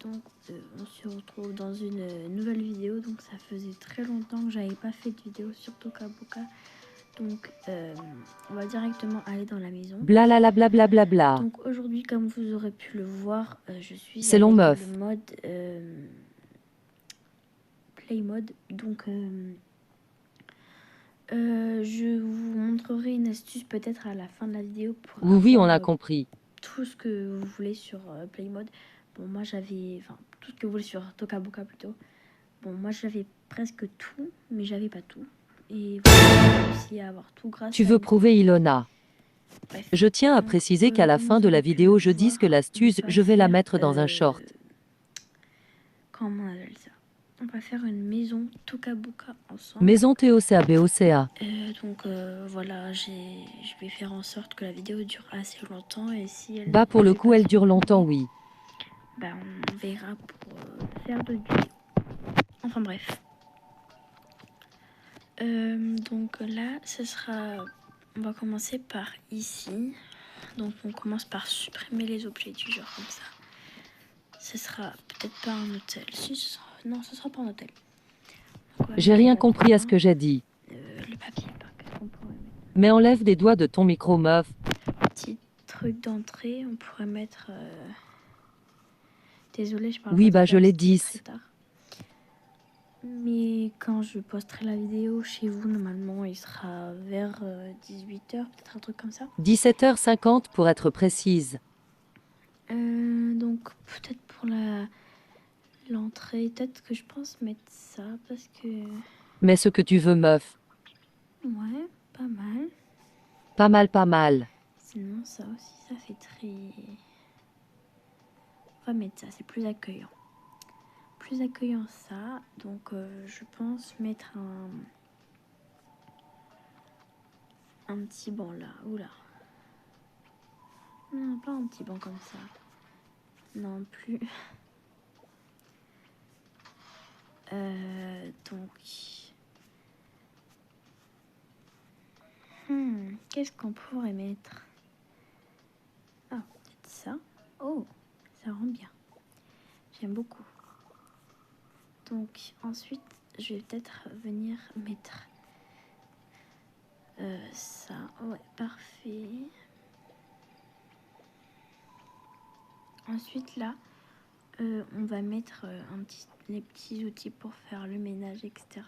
Donc on se retrouve dans une nouvelle vidéo. Donc ça faisait très longtemps que j'avais pas fait de vidéo sur Toca Boca. Donc on va directement aller dans la maison. Blablabla bla bla. Donc aujourd'hui, comme vous aurez pu le voir, je suis C'est avec long meuf. le mode Play Mode. Donc je vous montrerai une astuce peut-être à la fin de la vidéo pour Oui, on avoir a compris. tout ce que vous voulez sur Play Mode. Bon, moi j'avais, enfin tout ce que vous voulez sur Toca Boca plutôt. Bon, moi j'avais presque tout, mais j'avais pas tout. Et voilà, j'ai réussi à avoir tout grâce Tu à veux une prouver Ilona? Bref. Je tiens à Donc, préciser qu'à la comme fin vous de la aurez pu vidéo, le je dis voir, que l'astuce, on va je vais la faire, mettre dans un short. comment on appelle ça? On va faire une maison Toca Boca ensemble. Maison TOCA BOCA. Donc voilà, je vais faire en sorte que la vidéo dure assez longtemps et si elle Bah pour le coup, elle dure longtemps, oui. oui. Bah, on verra pour faire d'autres vidéos. Enfin bref. Donc là, ce sera... On va commencer par ici. Donc on commence par supprimer les objets du genre comme ça. Ce sera peut-être pas un hôtel. Si, non, ce sera pas un hôtel. J'ai rien compris à ce que j'ai dit. Le papier, qu'est-ce qu'on pourrait mettre? Mais enlève des doigts de ton micro, meuf. Petit truc d'entrée, on pourrait mettre... Désolée, je parle Oui, pas bah très je fort, l'ai c'était 10. très tard. Mais quand je posterai la vidéo chez vous, normalement, il sera vers 18h, peut-être un truc comme ça. 17h50 pour être précise. Donc peut-être pour l'entrée, peut-être que je pense mettre ça parce que... Mais ce que tu veux, meuf. Ouais, pas mal. Pas mal, pas mal. Sinon ça aussi, ça fait très... On va mettre ça, c'est plus accueillant. Plus accueillant ça, donc je pense mettre un petit banc là, oula. Non, pas un petit banc comme ça. Non plus. Donc... qu'est-ce qu'on pourrait mettre? Ah, peut-être ça. Oh, ça rend bien. J'aime beaucoup. Donc ensuite, je vais peut-être venir mettre ça. Ouais, parfait. Ensuite là, on va mettre les petits outils pour faire le ménage, etc.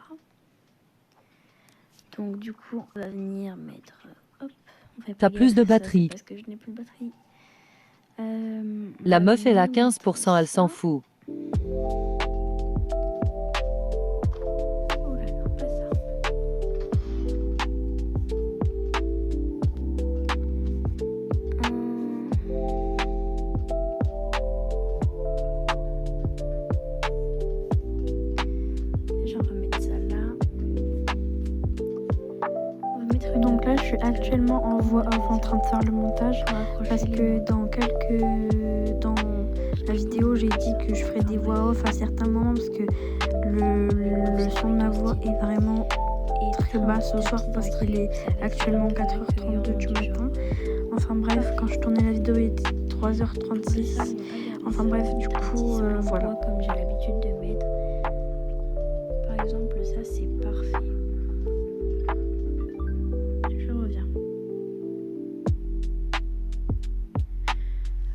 Donc du coup, on va venir mettre... hop, on fait pas T'as plus de gaffe, ça c'est batterie. parce que je n'ai plus de batterie. La meuf, elle a venir mettre 15%, elle s'en ça. fout. Oh là là, pas ça. Déjà, on va mettre ça là. On va mettre une... Donc là, je suis actuellement en voix off en train de faire le montage parce que dans la vidéo, j'ai dit que je ferais des voix off à certains moments parce que le son de ma voix est vraiment très bas ce soir parce qu'il est actuellement 4h32 du matin. Enfin bref, quand je tournais la vidéo, il était 3h36. Enfin bref, du coup, voilà. Comme j'ai l'habitude de mettre. Par exemple, ça c'est parfait. Je reviens.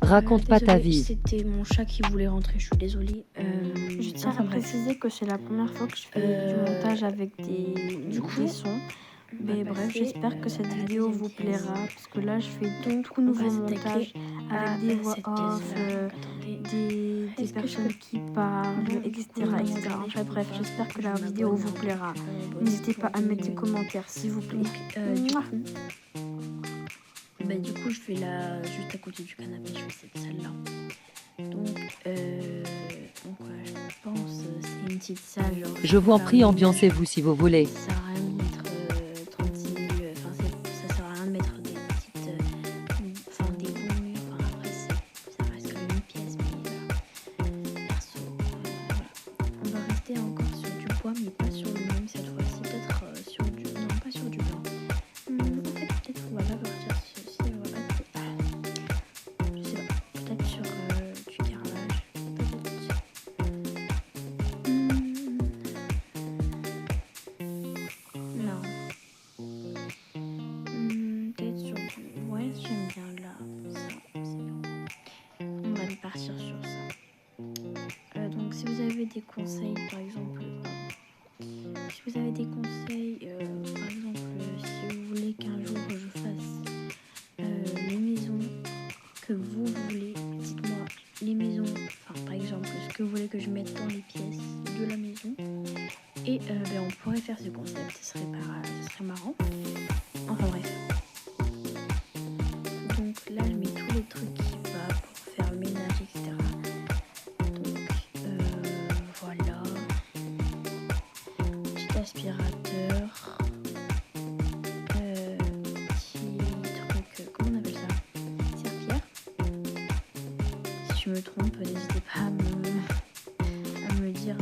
Raconte pas ta Désolée, vie. c'était mon chat qui voulait rentrer, je suis désolée. Je tiens à préciser que c'est la première fois que je fais du montage avec des sons. Mais bref, j'espère que cette vidéo vous plaira parce que là je fais tout nouveau montage avec des voix off, des personnes qui parlent, etc. etc. Enfin bref, j'espère que la vidéo vous plaira. N'hésitez pas à mettre des commentaires s'il vous plaît. Du coup, je vais là, juste à côté du canapé, je fais cette salle-là. Donc je pense c'est une petite salle. Genre, Je vous en prie, ambiancez-vous si vous voulez. Ça sert à rien de mettre 36 enfin ça sert à rien de mettre des petites enfin des beaux murs, enfin après ça reste comme une pièce, mais perso voilà. On va rester encore sur du bois mais pas sur le même cette fois-ci, peut-être sur du... non pas sur du blanc. En fait peut-être qu'on va pas partir sur ceci, on va pas... je sais pas, peut-être sur du carrelage, peut-être des conseils, par exemple, si vous avez des conseils, par exemple, si vous voulez qu'un jour je fasse les maisons que vous voulez, dites-moi les maisons, enfin par exemple ce que vous voulez que je mette dans les pièces de la maison, et on pourrait faire ce concept, ce serait marrant. Enfin bref. Donc là je mets tous les trucs qui va pour faire le ménage, etc. Donc voilà. Petit aspirateur. Petit truc, comment on appelle ça? Serpillère. Si je me trompe, n'hésitez pas à me le dire.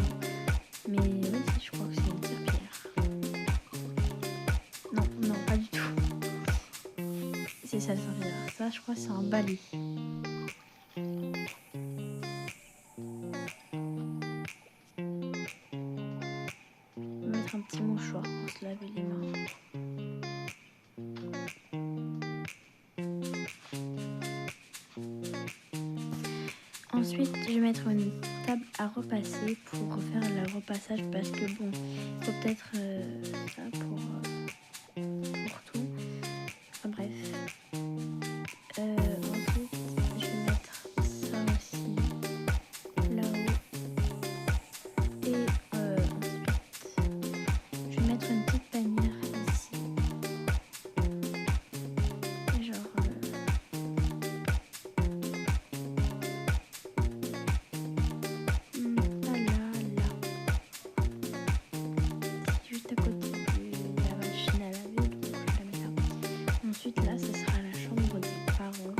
Mais oui, je crois que c'est une serpillière. Non, pas du tout. C'est ça le serpillière. Ça, je crois que c'est un balai. On va mettre un petit mouchoir pour se laver les mains. Ensuite, je vais mettre une table à repasser pour faire le repassage parce que bon, il faut peut-être ça pour tout. Enfin bref. Ensuite, je vais mettre ça aussi là-haut. Et ensuite, je vais mettre une petite bannière ici. Genre juste à côté de la machine à laver, donc je la mets là. Ensuite là, ce sera la chambre des parents,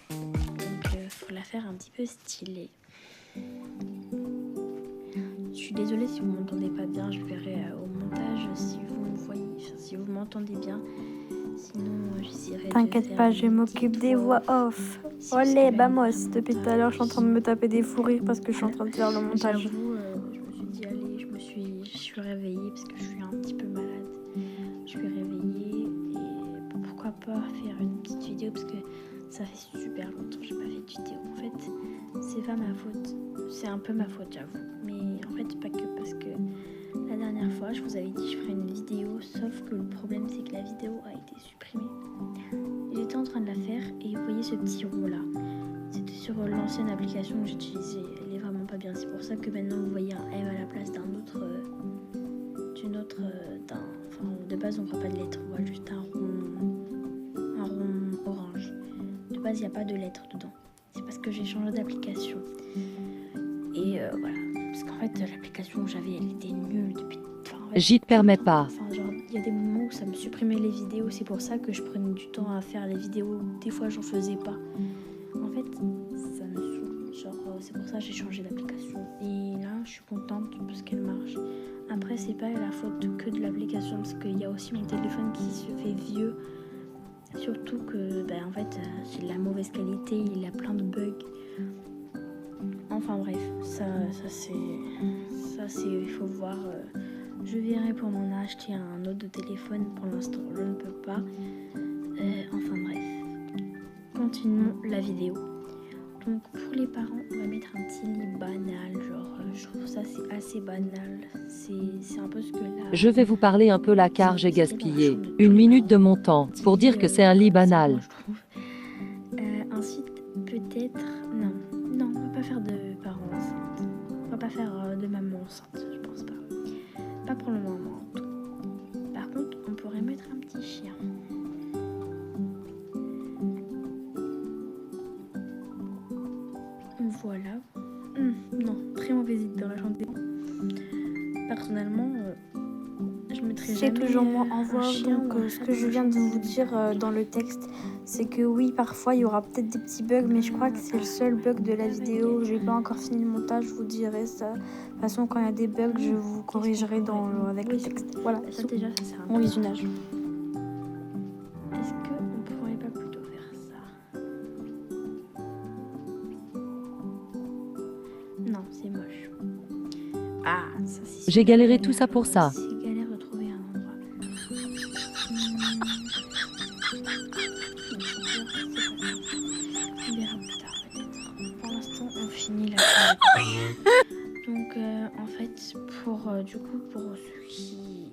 donc faut la faire un petit peu stylée. Je suis désolée si vous m'entendez pas bien, je verrai au montage si vous me voyez, si vous m'entendez bien. Sinon, j'essaierai de T'inquiète faire pas, une je m'occupe petite des voix off. Olé, vamos. Depuis tout à l'heure, je suis en train de me taper des fous rires parce que je suis en train de faire le montage. J'avoue, je me suis dit, allez, je suis réveillée parce que je suis un petit peu malade. Je suis réveillée et pourquoi pas faire une petite vidéo parce que ça fait super longtemps que j'ai pas fait de vidéo. En fait, c'est pas ma faute. C'est un peu ma faute, j'avoue. Mais en fait, pas que parce que la dernière fois, je vous avais dit que je ferais une vidéo, sauf que le problème, c'est que la vidéo a été supprimée. J'étais en train de la faire et vous voyez ce petit rond là. C'était sur l'ancienne application que j'utilisais. Elle est vraiment pas bien. C'est pour ça que maintenant vous voyez un M à la place d'un autre. Enfin, de base on voit pas de lettres, on voit juste un rond orange. De base il n'y a pas de lettres dedans. C'est parce que j'ai changé d'application. Et voilà. Parce qu'en fait l'application que j'avais elle était nulle depuis. J'y te permets pas. Enfin, genre, il y a des moments où ça me supprimait les vidéos. C'est pour ça que je prenais du temps à faire les vidéos. Des fois, j'en faisais pas. En fait, ça me saoule. Genre, c'est pour ça que j'ai changé d'application. Et là, je suis contente parce qu'elle marche. Après, c'est pas la faute que de l'application parce qu'il y a aussi mon téléphone qui se fait vieux. Surtout que, en fait, c'est de la mauvaise qualité. Il a plein de bugs. Enfin bref, ça c'est, il faut voir. Je verrai pour m'en acheter un autre de téléphone. Pour l'instant, je ne peux pas. Enfin bref. Continuons la vidéo. Donc pour les parents, on va mettre un petit lit banal. Genre, je trouve ça c'est assez banal. C'est un peu ce que là. Je vais vous parler un peu là car j'ai gaspillé 1 minute de mon temps pour dire que c'est un lit banal. Ensuite, peut-être... Non, on va pas faire de parents enceintes. On va pas faire de maman enceinte, je pense pas. Pas pour le moment en tout. Par contre, on pourrait mettre un petit chien. Voilà. Non, très mauvaise idée dans la chambre. Personnellement, je mettrais C'est jamais toujours moi en un voix. chien Donc, ou un ce chat que je dans viens la de chambre. vous dire dans le texte, c'est que oui, parfois il y aura peut-être des petits bugs, mais je crois que c'est le seul bug de la vidéo. J'ai pas encore fini le montage, je vous dirai ça. De toute façon, quand il y a des bugs, je vous corrigerai avec le texte. Voilà, Ça déjà, ça sert à mon visionnage. Est-ce qu'on pourrait pas plutôt faire ça? Non, c'est moche. Ah, ça c'est... J'ai galéré tout ça pour ça. C'est galère de trouver un endroit. On verra plus tard peut-être. Pour l'instant, on finit la chambre. Donc Donc en fait, du coup, pour ceux qui,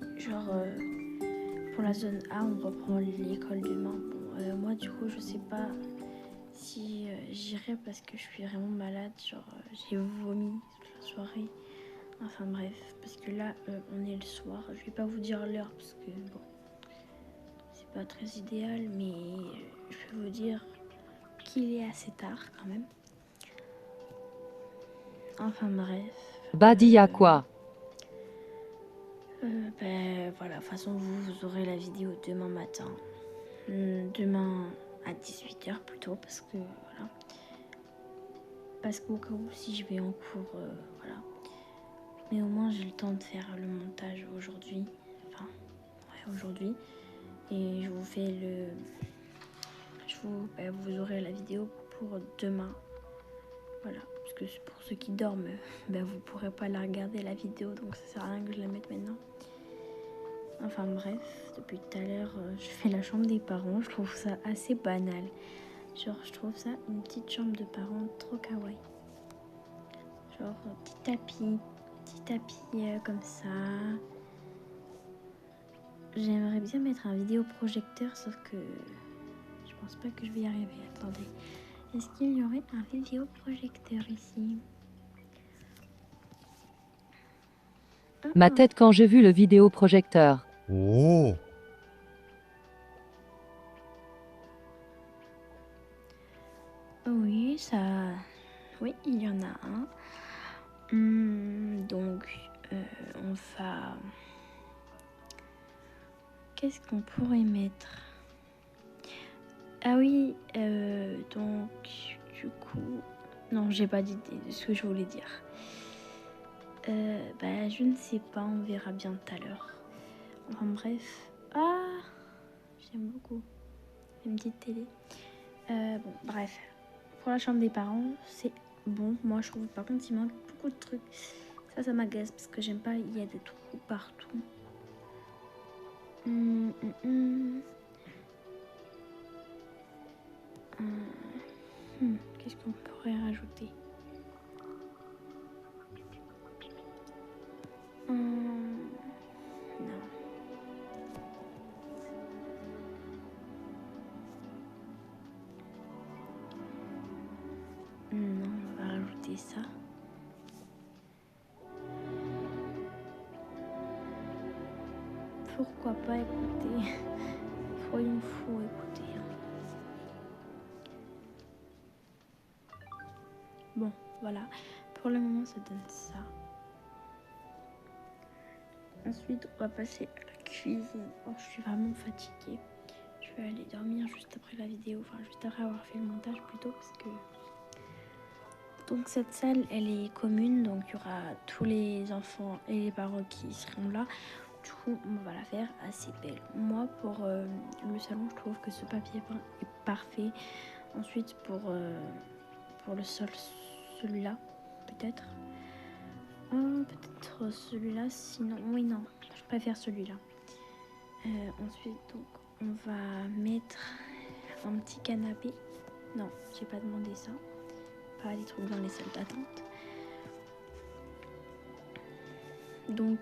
pour la zone A, on reprend l'école demain. Bon, moi du coup, je sais pas si j'irai parce que je suis vraiment malade. J'ai vomi toute la soirée. Enfin bref, parce que là, on est le soir. Je vais pas vous dire l'heure parce que bon, c'est pas très idéal, mais je peux vous dire qu'il est assez tard quand même. Enfin bref. Badia quoi? Voilà, de toute façon, vous aurez la vidéo demain matin. Demain à 18h plutôt, parce que voilà. Parce qu'au cas où, si je vais en cours, voilà. Mais au moins, j'ai le temps de faire le montage aujourd'hui. Enfin, ouais, aujourd'hui. Et je vous fais vous aurez la vidéo pour demain. Voilà. Parce que pour ceux qui dorment, vous pourrez pas la regarder la vidéo, donc ça sert à rien que je la mette maintenant. Enfin bref, depuis tout à l'heure, je fais la chambre des parents. Je trouve ça assez banal. Je trouve ça une petite chambre de parents trop kawaii. Petit tapis comme ça. J'aimerais bien mettre un vidéoprojecteur, sauf que je pense pas que je vais y arriver. Attendez, est-ce qu'il y aurait un vidéoprojecteur ici? Ma tête quand j'ai vu le vidéoprojecteur. 오, Oui, oui, il y en a un. Donc, on va... Qu'est-ce qu'on pourrait mettre? Ah oui, donc, du coup... Non, j'ai pas d'idée de ce que je voulais dire. Je ne sais pas, on verra bien tout à l'heure. Enfin bref. Ah, j'aime beaucoup. Une petite télé. Bon, bref. Pour la chambre des parents, c'est bon. Moi, je trouve. Par contre, il manque beaucoup de trucs. Ça m'agace parce que j'aime pas. Il y a des trous partout. Qu'est-ce qu'on pourrait rajouter? Non. Non, on va rajouter ça. Pourquoi pas écouter? Soyons fous, écouter. Bon, voilà. Pour le moment, ça donne ça. Ensuite, on va passer à la cuisine. Oh, je suis vraiment fatiguée. Je vais aller dormir juste après la vidéo. Enfin, juste après avoir fait le montage plutôt. Parce que... Donc, cette salle, elle est commune. Donc, il y aura tous les enfants et les parents qui seront là. Du coup, on va la faire assez belle. Moi, pour le salon, je trouve que ce papier peint est parfait. Ensuite, pour le sol, celui-là, peut-être. Peut-être celui-là, sinon... Oui, non, je préfère celui-là. Ensuite, donc, on va mettre un petit canapé. Non, j'ai pas demandé ça. Pas des trucs dans les salles d'attente. Donc,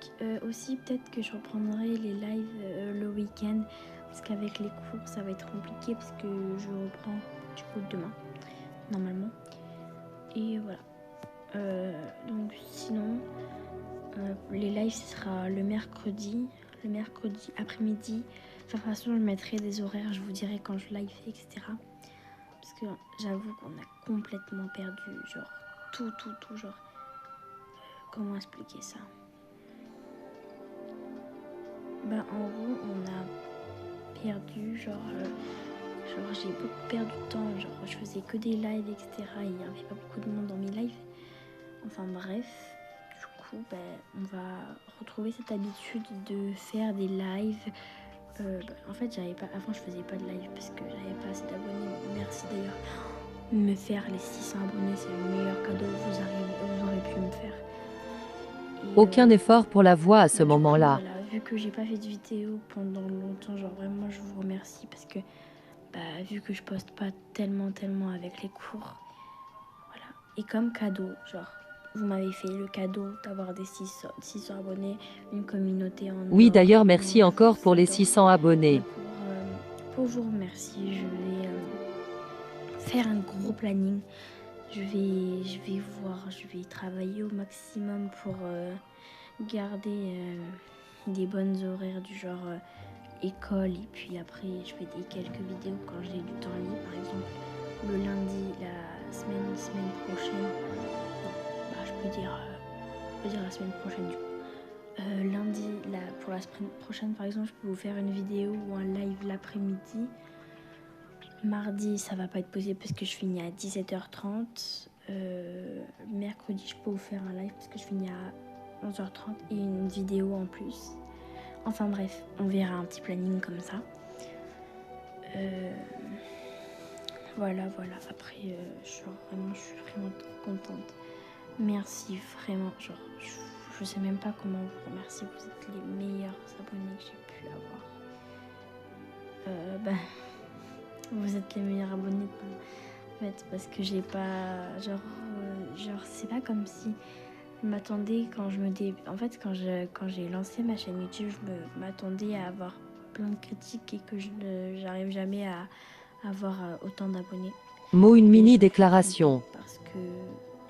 aussi, peut-être que je reprendrai les lives le week-end. Parce qu'avec les cours, ça va être compliqué. Parce que je reprends, du coup, demain, normalement. Et voilà. Donc sinon, les lives ce sera le mercredi après-midi. Enfin, de toute façon, je mettrai des horaires, je vous dirai quand je live, etc. Parce que j'avoue qu'on a complètement perdu, genre tout, genre. Comment expliquer ça? En gros, on a perdu, genre j'ai beaucoup perdu de temps, genre je faisais que des lives, etc. Il n'y avait pas beaucoup de monde dans mes lives. Enfin bref, du coup, on va retrouver cette habitude de faire des lives. En fait, avant je faisais pas de live parce que j'avais pas assez d'abonnés. Merci d'ailleurs. Me faire les 600 abonnés, c'est le meilleur cadeau que vous aurez pu me faire. Et, Aucun effort pour la voix à ce moment-là. Voilà, vu que j'ai pas fait de vidéo pendant longtemps, genre vraiment je vous remercie parce que vu que je poste pas tellement avec les cours, voilà. Et comme cadeau, genre vous m'avez fait le cadeau d'avoir des 600 abonnés, une communauté en Oui, or. d'ailleurs, merci Vraiment, encore je pour vous les adore. 600 Et abonnés. pour vous remercier, je vais faire un gros planning. Je vais voir, je vais travailler au maximum pour garder des bonnes horaires du genre école, et puis après je fais quelques vidéos quand j'ai du temps libre. Par exemple, le lundi, la semaine prochaine, je peux dire la semaine prochaine du coup. Lundi, pour la semaine prochaine par exemple, je peux vous faire une vidéo ou un live l'après-midi. Mardi, ça va pas être possible parce que je finis à 17h30. Mercredi, je peux vous faire un live parce que je finis à 11h30 et une vidéo en plus. Enfin bref, on verra un petit planning comme ça. Voilà. Après, je suis vraiment trop contente. Merci vraiment. Genre, je sais même pas comment vous remercier. Vous êtes les meilleurs abonnés que j'ai pu avoir. Vous êtes les meilleurs abonnés en fait, parce que j'ai pas genre c'est pas comme si je m'attendais en fait quand j'ai lancé ma chaîne YouTube, je m'attendais à avoir plein de critiques et que j'arrive jamais à avoir autant d'abonnés. Une Et je mini me suis déclaration. trompée parce que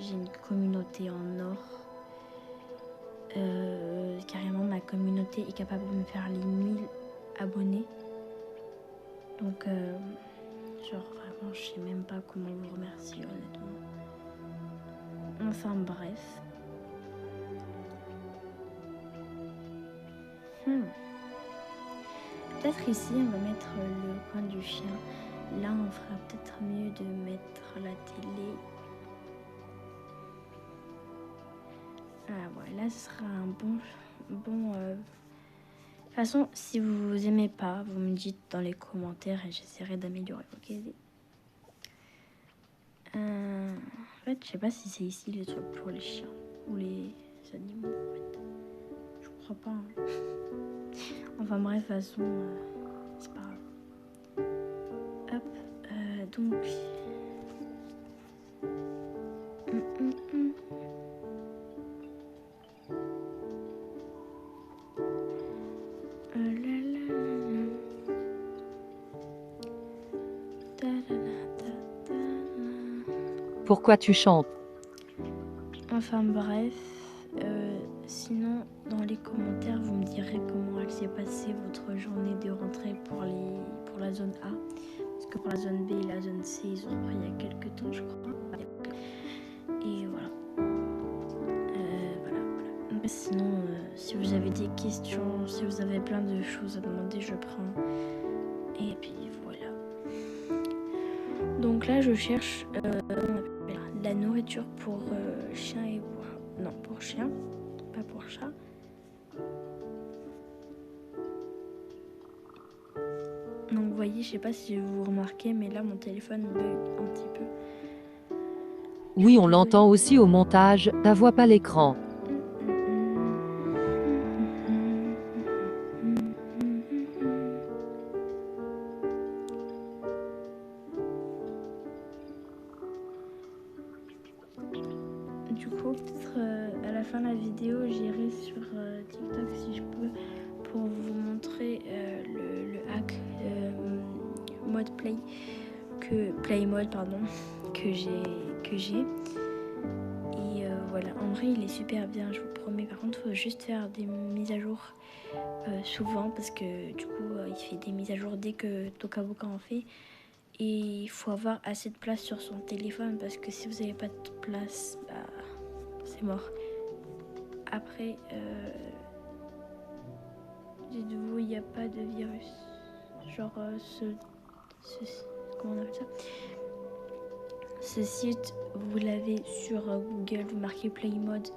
j'ai une communauté en or. Carrément, ma communauté est capable de me faire les 1000 abonnés. Donc genre vraiment, je sais même pas comment vous remercier honnêtement. Enfin bref. Peut-être ici on va mettre le coin du chien. Là on fera peut-être mieux de mettre la télé. Ah ouais, là ce sera un bon. De toute façon, si vous aimez pas, vous me dites dans les commentaires et j'essaierai d'améliorer. Ok. En fait, je sais pas si c'est ici les trucs pour les chiens ou les animaux. En fait, je crois pas. Hein. Enfin bref, de toute façon, c'est pas grave. Hop, donc. Pourquoi tu chantes? Enfin bref, sinon dans les commentaires vous me direz comment elle s'est passée votre journée de rentrée pour la zone A, parce que pour la zone B et la zone C ils ont repris il y a quelques temps je crois. Et voilà. Sinon si vous avez des questions, si vous avez plein de choses à demander, je prends. Et puis voilà. Donc là je cherche la nourriture pour chien et non pour chien, pas pour chat. Donc vous voyez, je sais pas si vous remarquez, mais là mon téléphone bug un petit peu. Oui, on l'entend aussi au montage, ta voix pas l'écran. Du coup, peut-être à la fin de la vidéo, j'irai sur TikTok si je peux pour vous montrer le hack mode play mode pardon que j'ai. Et voilà, en vrai il est super bien, je vous promets. Par contre, il faut juste faire des mises à jour souvent parce que du coup il fait des mises à jour dès que Toca Boca en fait. Et il faut avoir assez de place sur son téléphone parce que si vous n'avez pas de place, c'est mort. Après, dites-vous, il n'y a pas de virus. Genre, comment on appelle ça? Ce site, vous l'avez sur Google, vous marquez Play Mode,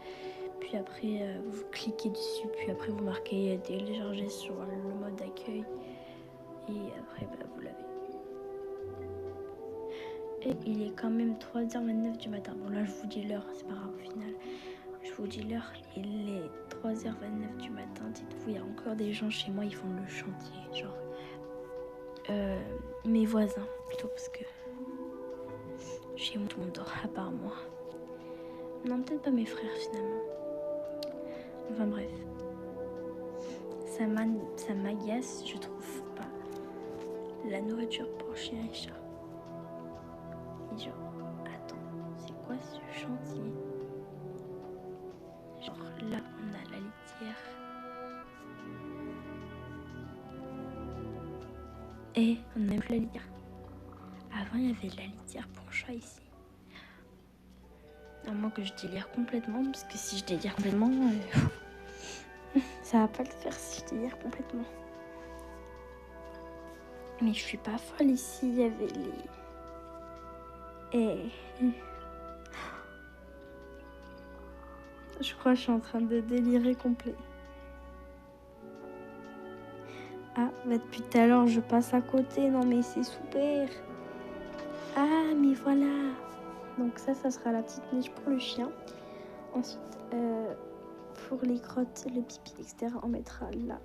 puis après vous cliquez dessus, puis après vous marquez télécharger sur le mode d'accueil, et après vous l'avez. Et il est quand même 3h29 du matin. Bon là je vous dis l'heure, c'est pas grave au final. Je vous dis l'heure, il est 3h29 du matin. Dites-vous, il y a encore des gens chez moi, ils font le chantier. Genre mes voisins plutôt, parce que chez moi tout le monde dort à part moi. Non, peut-être pas mes frères finalement. Enfin bref. Ça m'agace, je trouve pas. La nourriture pour chien et chat. Et genre, attends, c'est quoi ce chantier? Genre là, on a la litière. Et on n'a même plus la litière. Avant, il y avait de la litière pour chat ici. À moins que je délire complètement, parce que si je délire complètement, ça va pas le faire si je délire complètement. Mais je suis pas folle ici, il y avait les... Je crois que je suis en train de délirer complet. Ah, bah depuis tout à l'heure, je passe à côté. Non mais c'est super. Ah, mais voilà. Donc ça sera la petite niche pour le chien. Ensuite, pour les crottes, le pipi, etc., on mettra là.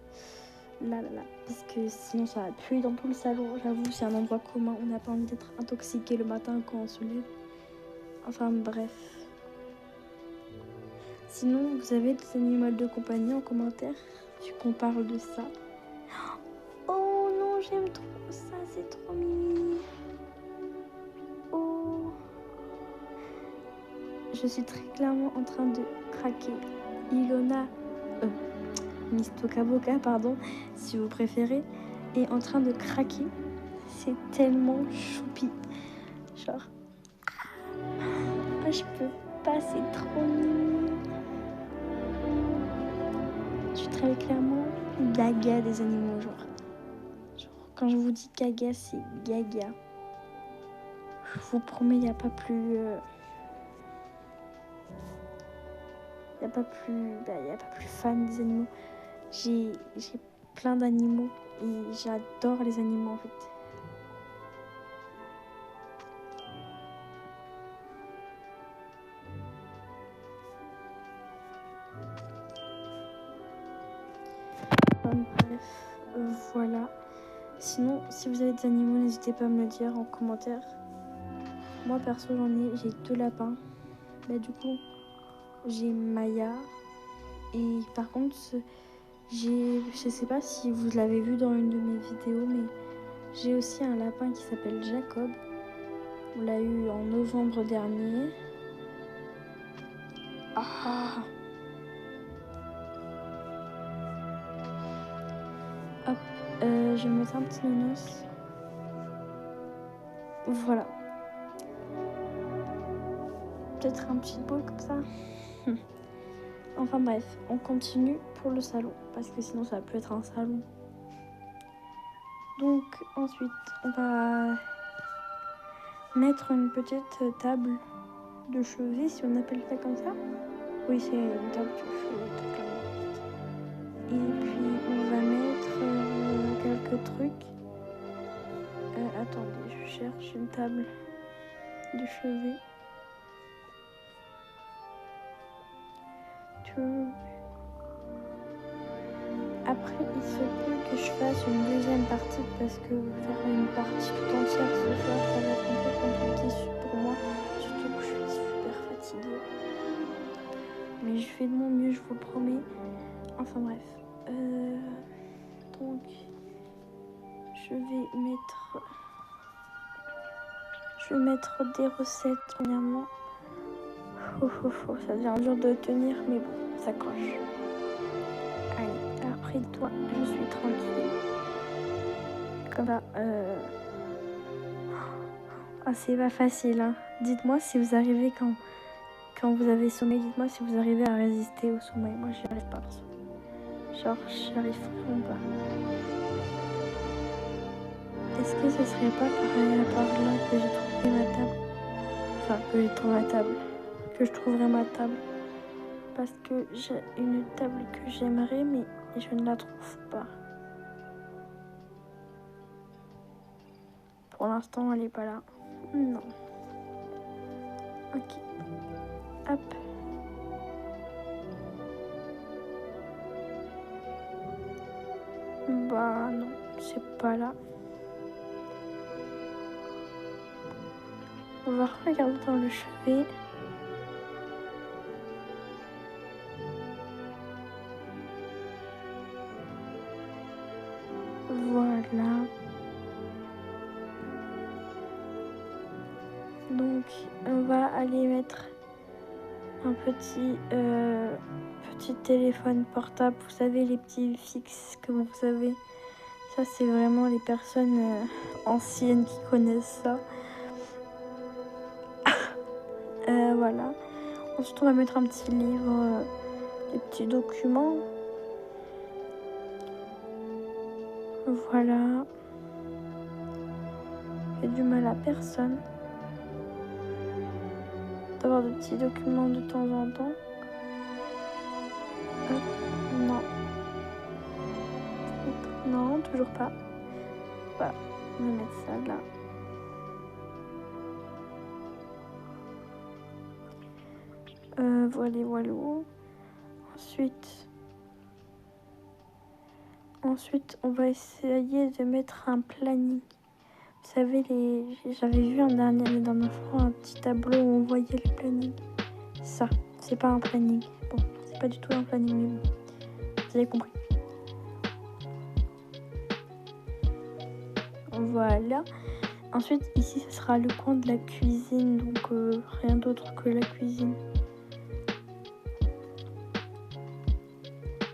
Parce que sinon ça va puer dans tout le salon. J'avoue, c'est un endroit commun. On n'a pas envie d'être intoxiqué le matin quand on se lève. Enfin bref. Sinon, vous avez des animaux de compagnie en commentaire, vu qu'on parle de ça. Oh non, j'aime trop ça, c'est trop mimi. Oh. Je suis très clairement en train de craquer. Ilona, Miss Tokaboka, pardon, si vous préférez, est en train de craquer. C'est tellement choupi. Genre, je peux pas, c'est trop mimi. Je suis très clairement gaga des animaux, genre. Quand je vous dis gaga, c'est gaga. Je vous promets, il n'y a pas plus... Il n'y a pas plus fan des animaux. J'ai plein d'animaux et j'adore les animaux en fait. Bref, voilà. Sinon, si vous avez des animaux, n'hésitez pas à me le dire en commentaire. Moi perso, j'ai 2 lapins. Bah du coup, j'ai Maya. Et par contre, je sais pas si vous l'avez vu dans une de mes vidéos, mais j'ai aussi un lapin qui s'appelle Jacob. On l'a eu en novembre dernier. Ah! Hop, je vais mettre un petit nounours. Voilà. Peut-être un petit bol comme ça. Enfin bref, on continue pour le salon, parce que sinon ça va plus être un salon. Donc ensuite, on va mettre une petite table de chevet, si on appelle ça comme ça. Oui, c'est une table de chevet, tout clairement. Et puis on va mettre quelques trucs. Attendez, je cherche une table de chevet. Après, il se peut que je fasse une deuxième partie parce que faire une partie tout entière ce soir, ça va être un peu compliqué pour moi, surtout que je suis super fatiguée. Mais je fais de mon mieux, je vous le promets. Enfin bref. Donc, je vais mettre des recettes premièrement. Ça devient dur de tenir, mais bon, ça coche. Allez, après toi, je suis tranquille. Comme ça, Ah, c'est pas facile, hein. Dites-moi si vous arrivez quand vous avez sommeil, dites-moi si vous arrivez à résister au sommeil. Moi, j'y arrive pas, perso. Genre, j'y arrive vraiment pas. Est-ce que ce serait pas par là que j'ai trouvé ma table? Enfin, que je trouverai ma table. Parce que j'ai une table que j'aimerais, mais je ne la trouve pas. Pour l'instant, elle est pas là. Non. Ok. Hop. Bah non, c'est pas là. On va regarder dans le chevet. Voilà. Donc on va aller mettre un petit téléphone portable, vous savez, les petits fixes que vous savez. Ça c'est vraiment les personnes anciennes qui connaissent ça. Voilà. Ensuite on va mettre un petit livre, des petits documents. Voilà. Fait du mal à personne d'avoir de petits documents de temps en temps. Hop, non. Non, toujours pas. Voilà, on va mettre ça là. Voilà. Ensuite, on va essayer de mettre un planning. Vous savez, j'avais vu la dernière fois un petit tableau où on voyait le planning. Ça, c'est pas un planning. Bon, c'est pas du tout un planning, mais bon, vous avez compris. Voilà. Ensuite, ici, ce sera le coin de la cuisine, donc rien d'autre que la cuisine.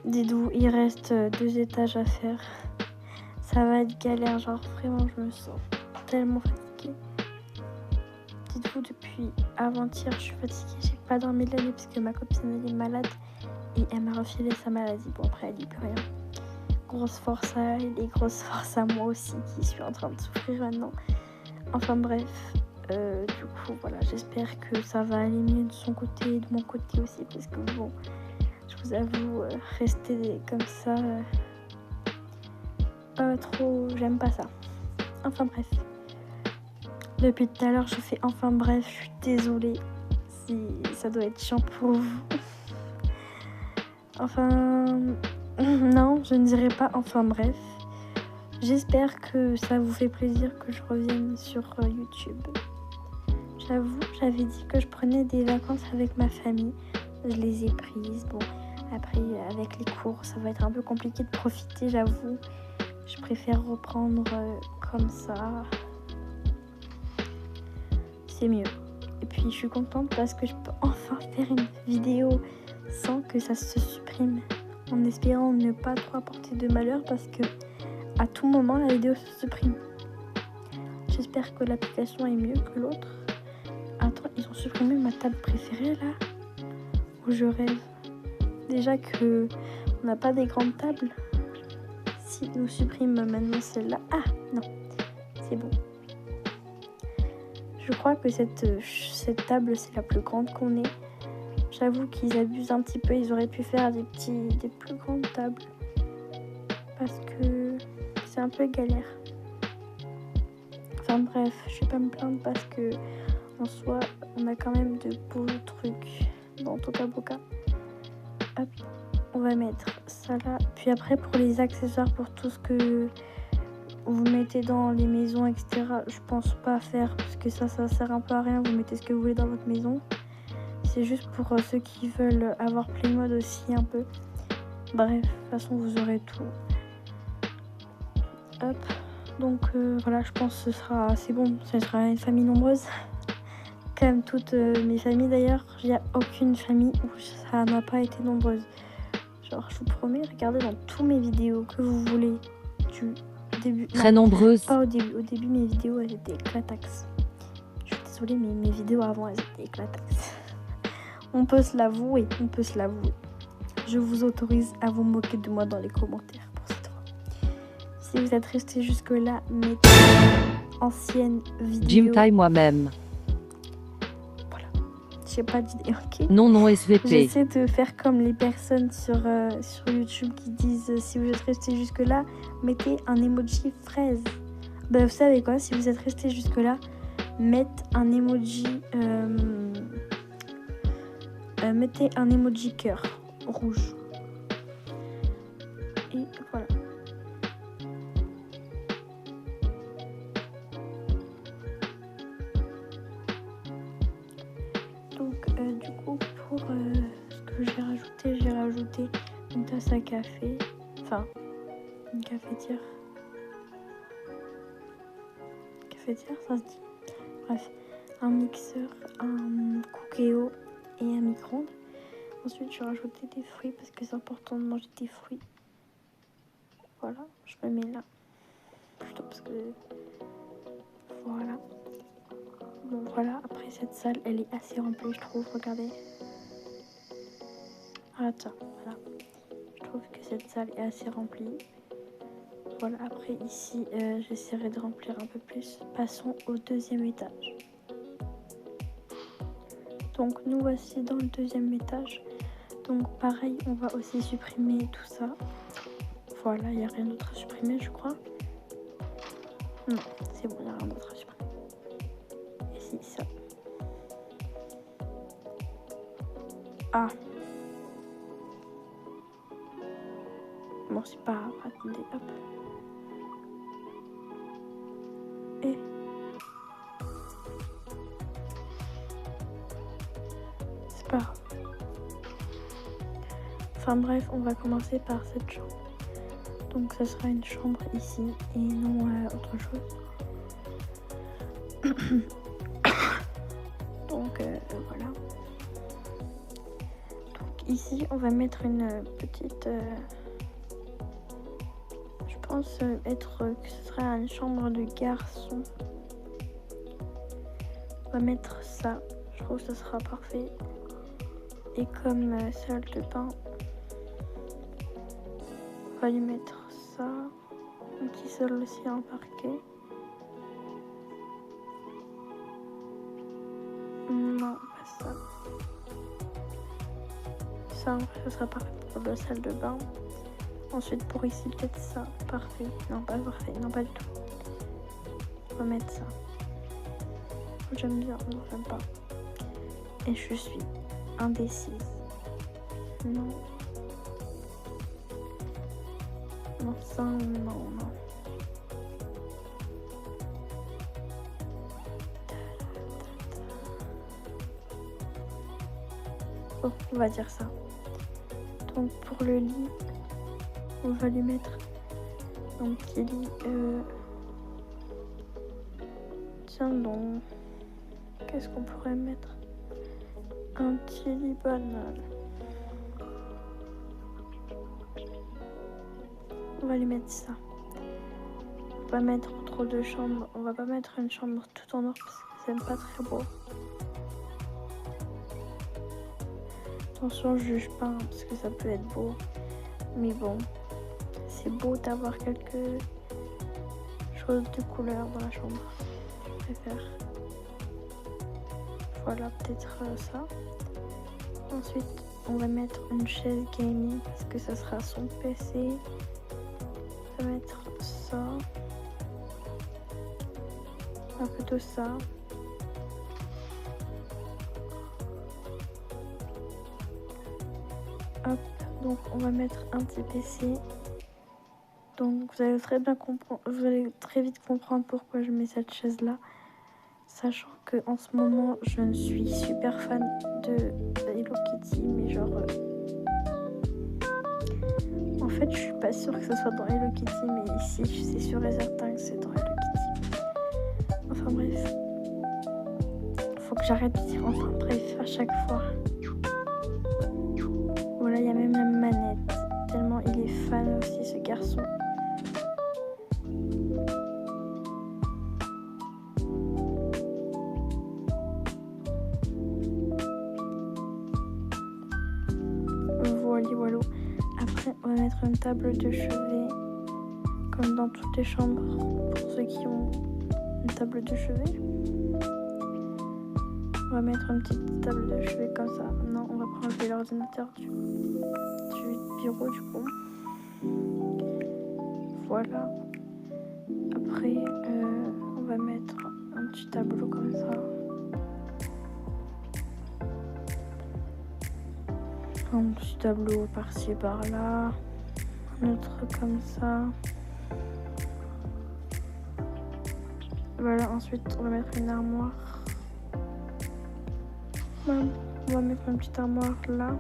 Dites-vous, il reste 2 étages à faire. Ça va être galère, genre vraiment, je me sens tellement fatiguée. Dites-vous, depuis avant-hier, je suis fatiguée. J'ai pas dormi de la nuit parce que ma copine elle est malade et elle m'a refilé sa maladie. Bon, après, elle dit plus rien. Grosse force à elle et grosse force à moi aussi qui suis en train de souffrir maintenant. Enfin bref, du coup, voilà, j'espère que ça va aller mieux de son côté et de mon côté aussi parce que bon, je vous avoue, rester comme ça, pas trop, j'aime pas ça. Enfin bref. Depuis tout à l'heure, je fais enfin bref, je suis désolée si ça doit être chiant pour vous. Enfin, non, je ne dirai pas enfin bref. J'espère que ça vous fait plaisir que je revienne sur YouTube. J'avoue, j'avais dit que je prenais des vacances avec ma famille. Je les ai prises. Bon, après, avec les cours, ça va être un peu compliqué de profiter, j'avoue. Je préfère reprendre comme ça. C'est mieux. Et puis je suis contente parce que je peux enfin faire une vidéo sans que ça se supprime, en espérant ne pas trop apporter de malheur parce que à tout moment la vidéo se supprime. J'espère que l'application est mieux que l'autre. Attends, ils ont supprimé ma table préférée là, où je rêve. Déjà que on n'a pas des grandes tables. Si nous suppriment maintenant celle-là, ah non, c'est bon. Je crois que cette table, c'est la plus grande qu'on ait. J'avoue qu'ils abusent un petit peu. Ils auraient pu faire des plus grandes tables. Parce que c'est un peu galère. Enfin bref, je vais pas me plaindre parce que en soi, on a quand même de beaux trucs dans Toca Boca. Hop, on va mettre ça là. Puis après, pour les accessoires, pour tout ce que vous mettez dans les maisons, etc. Je pense pas faire parce que ça sert un peu à rien. Vous mettez ce que vous voulez dans votre maison. C'est juste pour ceux qui veulent avoir Playmobil aussi un peu. Bref, de toute façon vous aurez tout. Hop. Donc voilà, je pense que c'est bon. Ce sera une famille nombreuse. Comme toutes mes familles d'ailleurs, il n'y a aucune famille où ça n'a pas été nombreuse. Genre, je vous promets, regardez dans tous mes vidéos que vous voulez du début. Très nombreuses. Pas au début. Au début, mes vidéos, elles étaient éclataxes. Je suis désolée, mais mes vidéos avant, elles étaient éclataxes. On peut se l'avouer. Je vous autorise à vous moquer de moi dans les commentaires pour cette fois. Si vous êtes resté jusque-là, mettez ancienne vidéo. Jim Time moi-même. Voilà. J'ai pas d'idée, ok? Non, SVP. J'essaie de faire comme les personnes sur YouTube qui disent si vous êtes resté jusque-là, mettez un emoji fraise. Ben, vous savez quoi, si vous êtes resté jusque-là, mettez un emoji cœur rouge. Et voilà. Donc du coup pour ce que j'ai rajouté une tasse à café, enfin une cafetière. se dire, ça se dit. Bref, un mixeur, un cookéo et un micro-ondes. Ensuite, je vais rajouter des fruits parce que c'est important de manger des fruits. Voilà, je me mets là. Plutôt parce que... Voilà. Bon, voilà, après cette salle, elle est assez remplie, je trouve. Regardez. Ah, tiens, voilà. Je trouve que cette salle est assez remplie. Voilà, après ici, j'essaierai de remplir un peu plus. Passons au deuxième étage. Donc, nous voici dans le deuxième étage. Donc, pareil, on va aussi supprimer tout ça. Voilà, il n'y a rien d'autre à supprimer, je crois. Non, c'est bon, il n'y a rien d'autre à supprimer. Et si, ça. Ah. Bon, c'est pas grave, attendez, hop. Et... c'est pas grave. Enfin bref, on va commencer par cette chambre. Donc ça sera une chambre ici et non autre chose. Donc voilà. Donc ici, on va mettre une petite... je pense que ce sera une chambre de garçon. On va mettre ça. Je trouve que ce sera parfait. Et comme salle de bain, on va lui mettre ça. Un petit sol aussi en parquet. Non, pas ça. Ça, ça sera parfait pour la salle de bain. Ensuite, pour ici, peut-être ça. Parfait. Non, pas parfait. Non, pas du tout. On va mettre ça. J'aime bien. Non, j'aime pas. Et je suis indécise. Non. Non, ça, non. Bon, on va dire ça. Donc, pour le lit, on va lui mettre un petit lit. Tiens donc, qu'est-ce qu'on pourrait mettre? Un petit lit banal. On va lui mettre ça. On va pas mettre trop de chambres. On va pas mettre une chambre tout en or parce que c'est pas très beau. Attention, je juge pas hein, parce que ça peut être beau. Mais bon, c'est beau d'avoir quelque chose de couleur dans la chambre. Je préfère. Voilà, peut-être ça. Ensuite, on va mettre une chaise gaming parce que ça sera son PC. On va mettre ça. Un peu de ça. Hop, donc on va mettre un petit PC. Donc vous allez très vite comprendre pourquoi je mets cette chaise là, sachant que en ce moment je ne suis super fan de Hello Kitty, mais genre en fait je suis pas sûre que ce soit dans Hello Kitty, mais ici c'est sûr et certain que c'est dans Hello Kitty. Enfin bref, faut que j'arrête de dire enfin bref à chaque fois. Voilà, il y a même la manette, tellement il est fan aussi ce garçon. Voilà. Après, on va mettre une table de chevet, comme dans toutes les chambres, pour ceux qui ont une table de chevet. On va mettre une petite table de chevet comme ça. Non, on va pas enlever l'ordinateur du bureau du coup. Voilà. Après, on va mettre un petit tableau comme ça. Un petit tableau par-ci par-là. Un autre comme ça. Voilà, ensuite on va mettre une armoire. On va mettre une petite armoire là.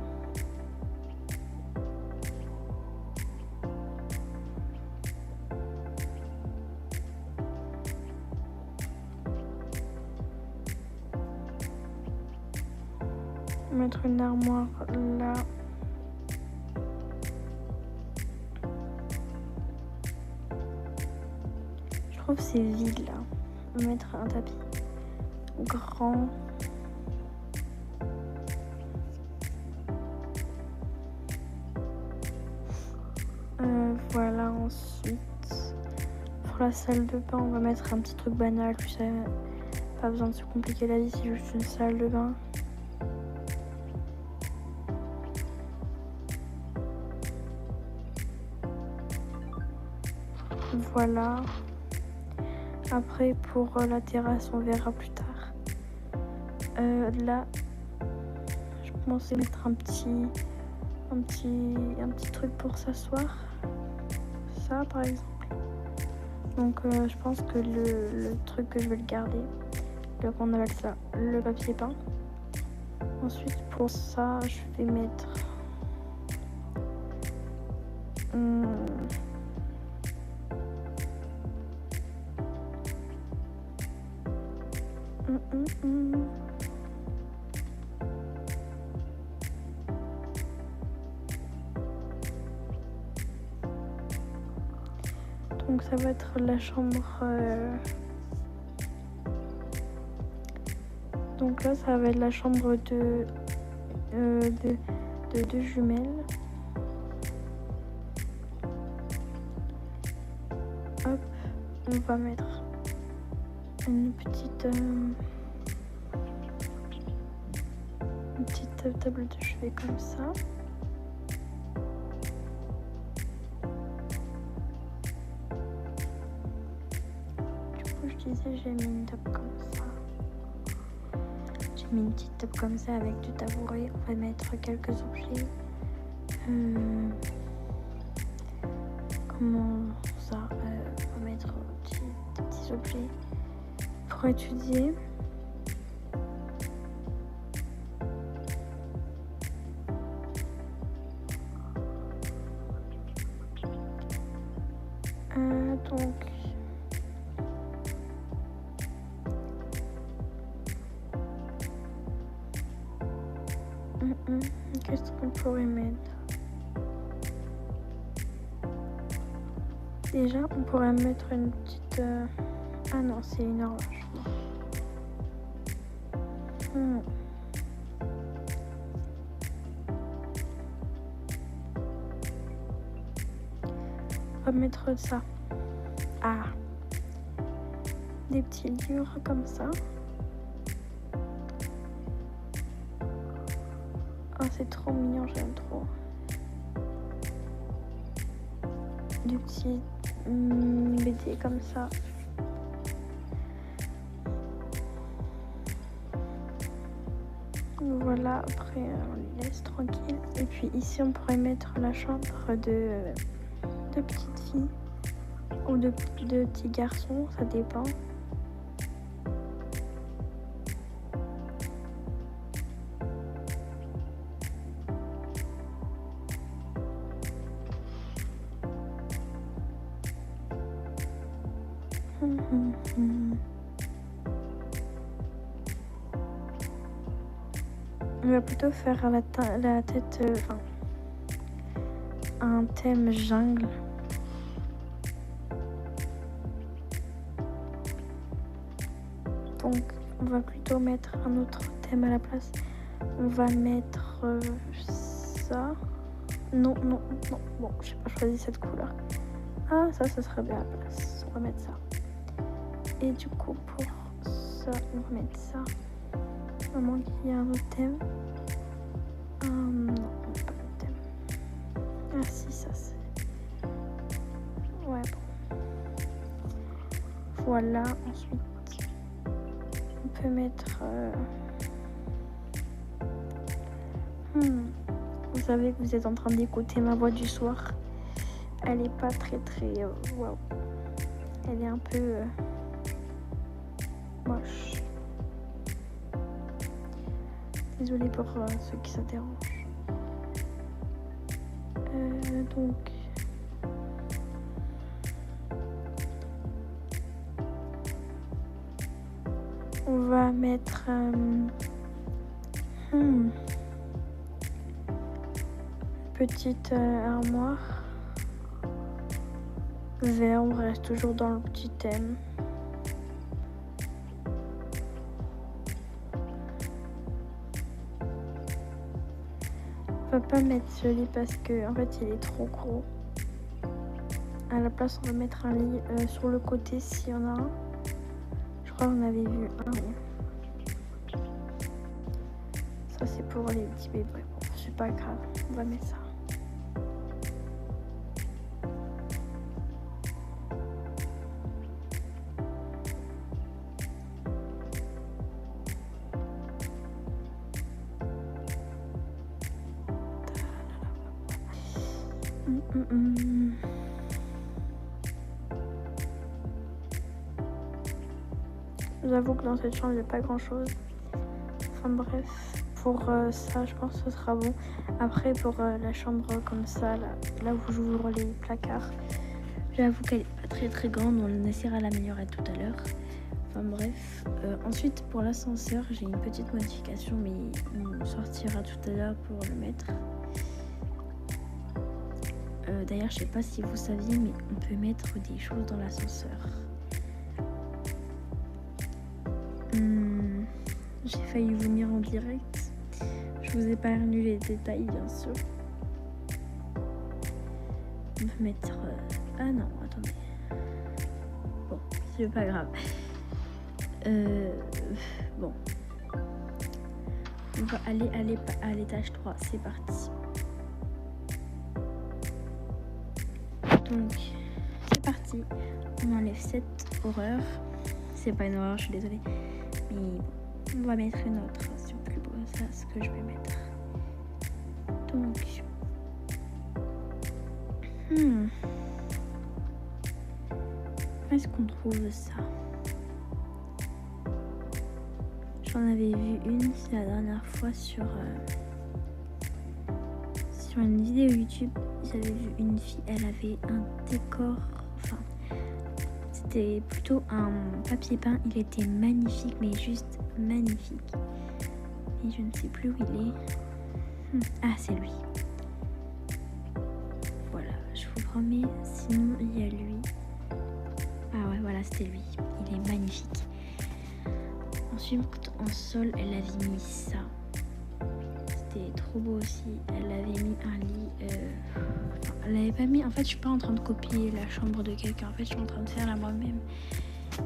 mettre une armoire là. Je trouve que c'est vide là. On va mettre un tapis grand. Voilà, ensuite pour la salle de bain, on va mettre un petit truc banal, tu sais, pas besoin de se compliquer la vie, c'est juste une salle de bain. Voilà. Après pour la terrasse, on verra plus tard. Là, je pensais mettre un petit truc pour s'asseoir. Ça par exemple. Donc je pense que le truc que je vais le garder, on appelle ça le papier peint. Ensuite pour ça je vais mettre donc ça va être la chambre. Donc là, ça va être la chambre de deux jumelles. Hop, on va mettre une petite table de chevet comme ça. J'ai mis une table comme ça. J'ai mis une petite table comme ça avec du tabouret. On va mettre quelques objets. Comment ça on va mettre des petits objets pour étudier. Donc qu'est-ce qu'on pourrait mettre? Déjà, on pourrait mettre une petite... Ah non, c'est une horloge. On va mettre ça. Ah, des petits livres comme ça. Oh, c'est trop mignon, j'aime trop. Des petits BD comme ça. Voilà, après on les laisse tranquille. Et puis ici on pourrait mettre la chambre de petites filles ou de petits garçons, ça dépend. On va plutôt faire la tête, un thème jungle. Donc on va plutôt mettre un autre thème à la place. On va mettre ça. Non, bon, j'ai pas choisi cette couleur. Ah, ça serait bien à la place. On va mettre ça. Et du coup, pour ça, on va mettre ça. À moins qu'il y ait un autre thème. Non, pas le thème. Ah si, ça c'est... Ouais, bon. Voilà, ensuite, on peut mettre... Vous savez que vous êtes en train d'écouter ma voix du soir. Elle est pas très waouh. Elle est un peu moche. Désolée pour ceux qui ça dérange. Donc on va mettre petite armoire. Vert, on reste toujours dans le petit thème. On va pas mettre ce lit parce que en fait il est trop gros. À la place on va mettre un lit sur le côté s'il y en a un. Je crois qu'on avait vu un. Ça c'est pour les petits bébés. Bon, c'est pas grave, on va mettre ça. J'avoue que dans cette chambre il n'y a pas grand chose. Enfin bref, pour ça je pense que ce sera bon. Après pour la chambre comme ça, là où j'ouvre les placards, j'avoue qu'elle est pas très très grande, on essaiera de l'améliorer tout à l'heure. Enfin bref, ensuite pour l'ascenseur j'ai une petite modification mais on sortira tout à l'heure pour le mettre. D'ailleurs je sais pas si vous saviez mais on peut mettre des choses dans l'ascenseur. J'ai failli vomir en direct. Je vous épargne les détails bien sûr. On peut mettre... Ah non, attendez. Bon, c'est pas grave. Bon. On va aller à l'étage 3, c'est parti. Donc, c'est parti. On enlève cette horreur. C'est pas une horreur, je suis désolée. Mais bon, on va mettre une autre. C'est plus beau, ça, ce que je vais mettre. Donc, où est-ce qu'on trouve ça? J'en avais vu une, c'est la dernière fois sur une vidéo YouTube. J'avais vu une fille, elle avait un décor, enfin, c'était plutôt un papier peint. Il était magnifique, mais juste magnifique. Et je ne sais plus où il est. Ah, c'est lui. Voilà, je vous promets, sinon il y a lui. Ah ouais, voilà, c'était lui. Il est magnifique. Ensuite, en sol, elle avait mis ça. C'était trop beau aussi. Elle avait mis un lit. Elle avait pas mis. En fait, je suis pas en train de copier la chambre de quelqu'un. En fait, je suis en train de faire la moi-même.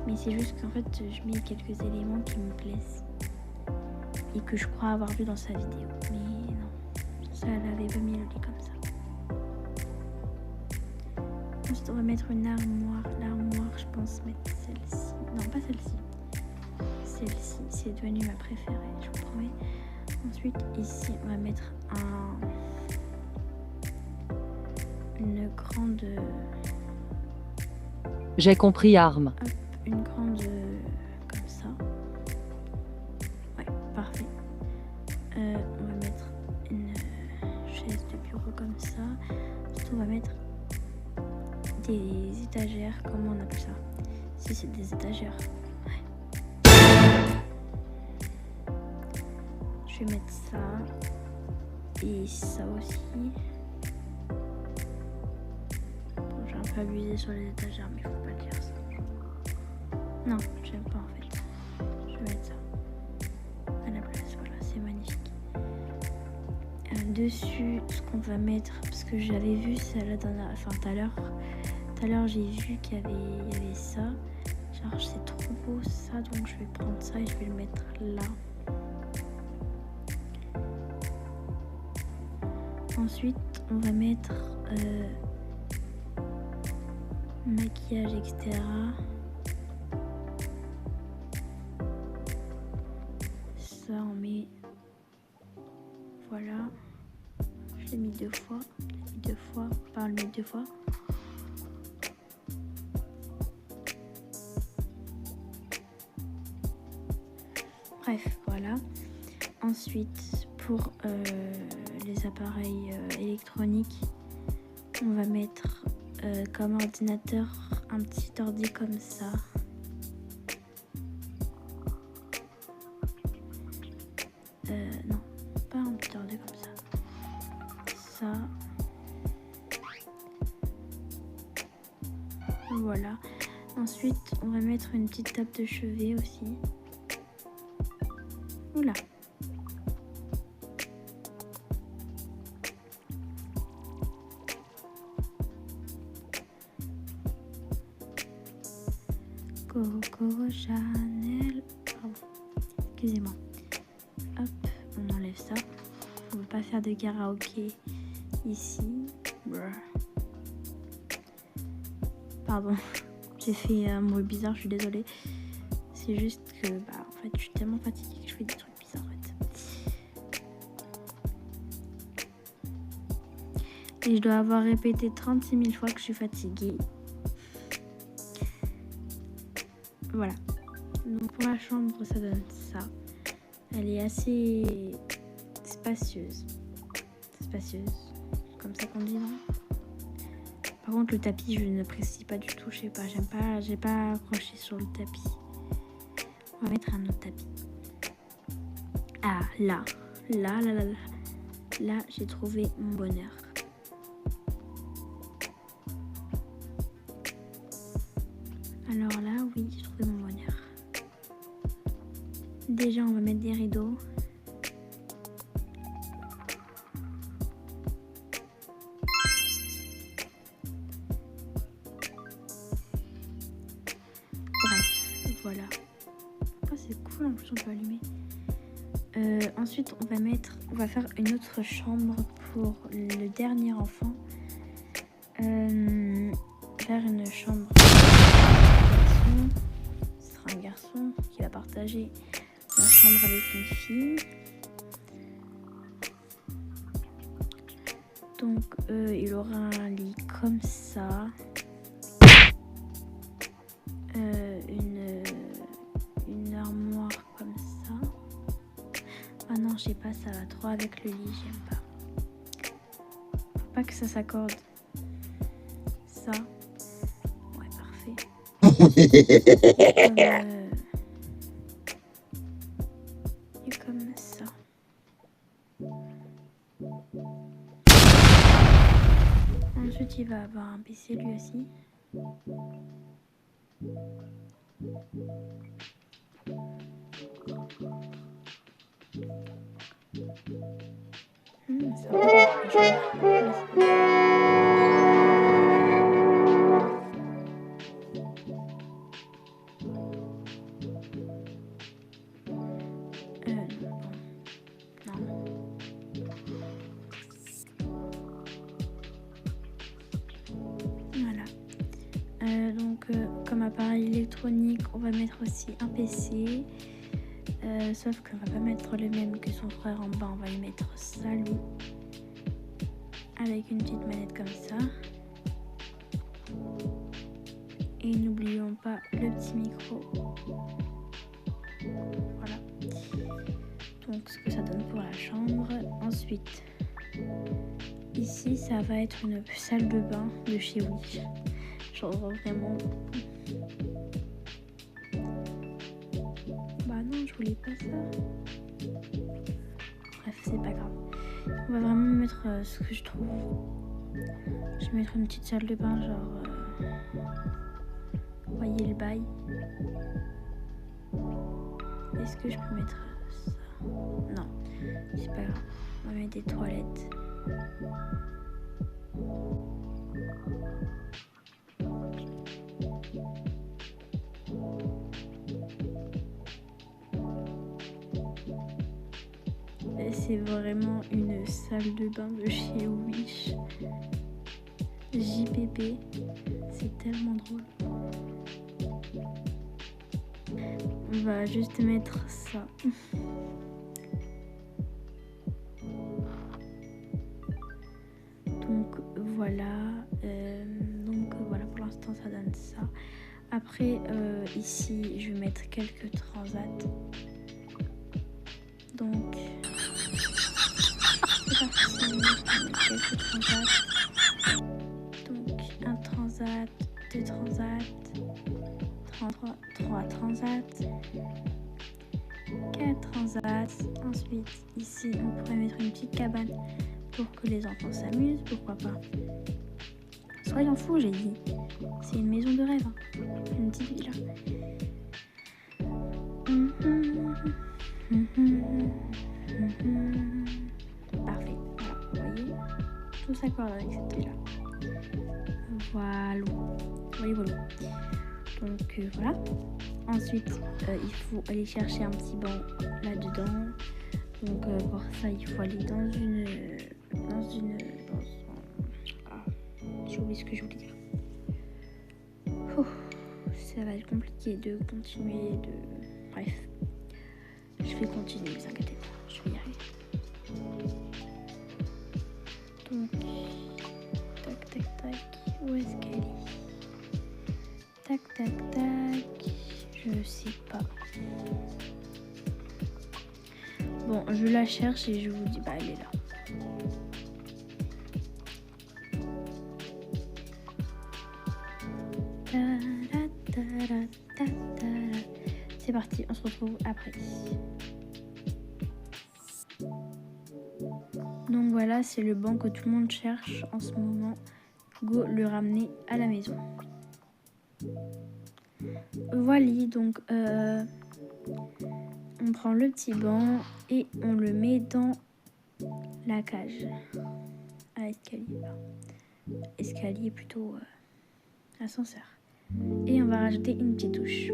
Mais c'est juste qu'en fait, je mets quelques éléments qui me plaisent et que je crois avoir vu dans sa vidéo. Mais non, ça, elle avait pas mis le lit comme ça. Ensuite, on va mettre une armoire. L'armoire, je pense mettre celle-ci. Non, pas celle-ci. Celle-ci, c'est devenu ma préférée, je vous promets. Ensuite, ici, on va mettre une grande... J'ai compris, Arme. Hop, une grande... comme ça. Ouais, parfait. On va mettre une chaise de bureau comme ça. Ensuite, on va mettre des étagères. Comment on appelle ça? Si, c'est des étagères. Je vais mettre ça et ça aussi. Bon, j'ai un peu abusé sur les étagères, mais il faut pas le dire ça. Non, j'aime pas en fait. Je vais mettre ça à la place. Voilà, c'est magnifique. Dessus, ce qu'on va mettre, parce que j'avais vu ça là dans la... Enfin, tout à l'heure, j'ai vu qu'il y avait ça. Genre, c'est trop beau ça, donc je vais prendre ça et je vais le mettre là. Ensuite, on va mettre maquillage, etc. Ça, on met... Voilà. Je l'ai mis 2 fois. Enfin, on le met 2 fois. Bref, voilà. Ensuite, pour les appareils électroniques, on va mettre comme ordinateur un petit ordi comme ça. Non, pas un petit ordi comme ça. Ça. Voilà. Ensuite, on va mettre une petite table de chevet aussi. Oula. Coco Chanel. Pardon. Excusez-moi. Hop, on enlève ça. On ne veut pas faire de karaoké ici. Brr. Pardon, j'ai fait un bruit bizarre, je suis désolée. C'est juste que, en fait, je suis tellement fatiguée que je fais des trucs bizarres, en fait. Et je dois avoir répété 36 000 fois que je suis fatiguée. Voilà. Donc pour la chambre, ça donne ça. Elle est assez spacieuse. Spacieuse, comme ça qu'on dit, non? Par contre, le tapis, je n'apprécie pas du tout. Je sais pas, j'aime pas. J'ai pas accroché sur le tapis. On va mettre un autre tapis. Ah, là, j'ai trouvé mon bonheur. Alors là, oui, j'ai trouvé mon bonheur. Déjà, on va mettre des rideaux. Bref, voilà. Oh, c'est cool, en plus on peut allumer. Ensuite, on va faire une autre chambre pour le dernier enfant. Faire une chambre. Ce sera un garçon qui va partager la chambre avec une fille. Donc, il aura un lit comme ça. Une armoire comme ça. Ah non, je sais pas, ça va trop avec le lit, j'aime pas. Faut pas que ça s'accorde. Ça. Ouais, parfait. Et comme ça. Ensuite, il va avoir un PC lui aussi. Ça va. Non. Voilà. Donc, comme appareil électronique, on va mettre aussi un PC. Sauf qu'on va pas mettre le même que son frère en bas, on va lui mettre ça lui. Avec une petite manette comme ça. Et n'oublions pas le petit micro. Voilà. Donc ce que ça donne pour la chambre. Ensuite, ici ça va être une salle de bain de chez Wish. Genre vraiment... Bah non, je voulais pas ça. Bref, c'est pas grave. On va vraiment mettre ce que je trouve. Je vais mettre une petite salle de bain, genre... voyez le bail. Est-ce que je peux mettre ça? Non, c'est pas grave. On va mettre des toilettes. C'est vraiment une salle de bain de chez Wish. JPP. C'est tellement drôle. On va juste mettre ça. Donc voilà. Donc voilà, pour l'instant ça donne ça. Après ici je vais mettre quelques transats. Donc c'est parti. Je vais mettre quelques transats. Donc un transat, deux transats, 3 transats, 4 transats. Ensuite, ici, on pourrait mettre une petite cabane pour que les enfants s'amusent, pourquoi pas. soyons fous, j'ai dit. C'est une maison de rêve, hein. Une petite villa. Parfait. Voilà, vous voyez, tout s'accorde avec cette villa. Voilà. Voilà. Donc voilà. Ensuite, il faut aller chercher un petit banc là-dedans. Donc pour ça, il faut aller dans j'ai oublié ce que je voulais dire. Ça va être compliqué de continuer Bref. Je vais continuer, ne vous inquiétez pas. Je vais y arriver. Donc, tac. Où est-ce qu'elle est? Tac. Je sais pas. Bon, je la cherche et je vous dis, elle est là. C'est parti, on se retrouve après. Donc voilà, c'est le banc que tout le monde cherche en ce moment. Go le ramener à la maison. Voilà, donc on prend le petit banc et on le met dans la cage à escalier. Escalier plutôt ascenseur. Et on va rajouter une petite touche.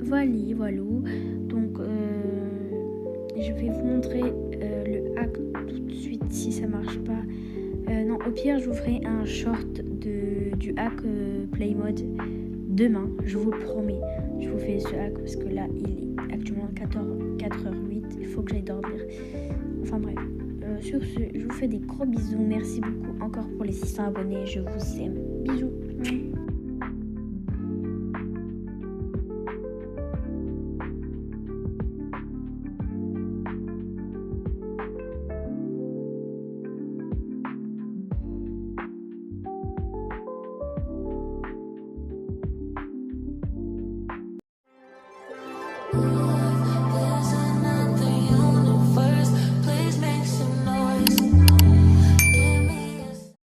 Voilà. Donc je vais vous montrer le hack tout de suite si ça marche pas. Non, au pire je vous ferai un short du hack play mode demain, je vous le promets. Je vous fais ce hack parce que là il est actuellement 4h08, il faut que j'aille dormir. Enfin bref, sur ce, je vous fais des gros bisous. Merci beaucoup encore pour les 600 abonnés, je vous aime. Bisous.